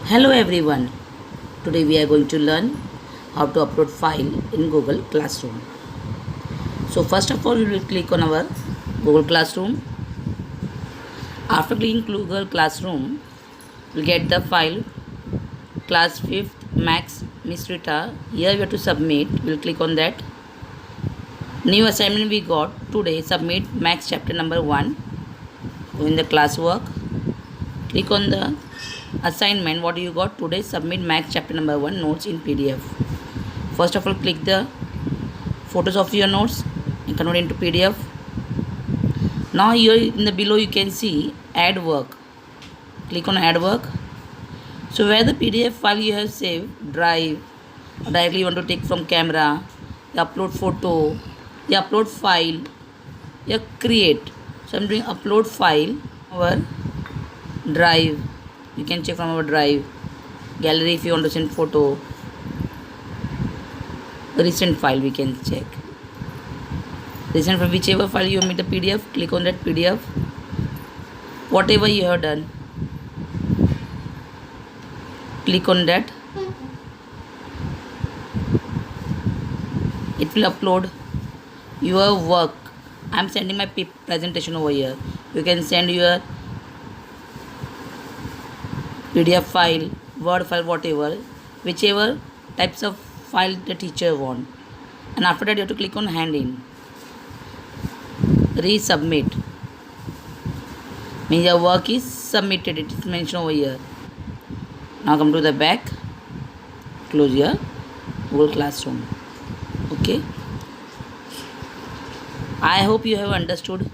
Hello everyone. Today we are going to learn how to upload file in Google Classroom. So first of all we will click on our Google Classroom. After clicking Google Classroom, we'll get the file class 5th Max Miss Rita. Here we have to submit. We'll click on that. New assignment we got today, submit Max chapter number 1 in the classwork. Click on the assignment. What you got today, submit Max chapter number 1 notes in PDF. First of all, click the photos of your notes and convert into PDF. Now here in the below you can see add work. Click on add work. So where the PDF file you have saved, drive, or directly you want to take from camera, you upload photo, you upload file, you create. So I'm doing upload file, our drive. You can check from our drive, gallery if you want to send photo, recent file we can check. Recent from whichever file you make the PDF, click on that PDF. Whatever you have done, click on that. It will upload your work. I am sending my presentation over here. You can send your PDF file, Word file, whatever, whichever types of file the teacher want. And after that you have to click on hand in. Resubmit. Means your work is submitted. It is mentioned over here. Now come to the back. Close your Google Classroom. Okay. I hope you have understood.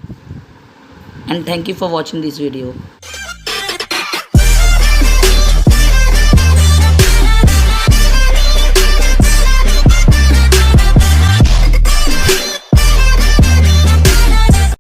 And thank you for watching this video.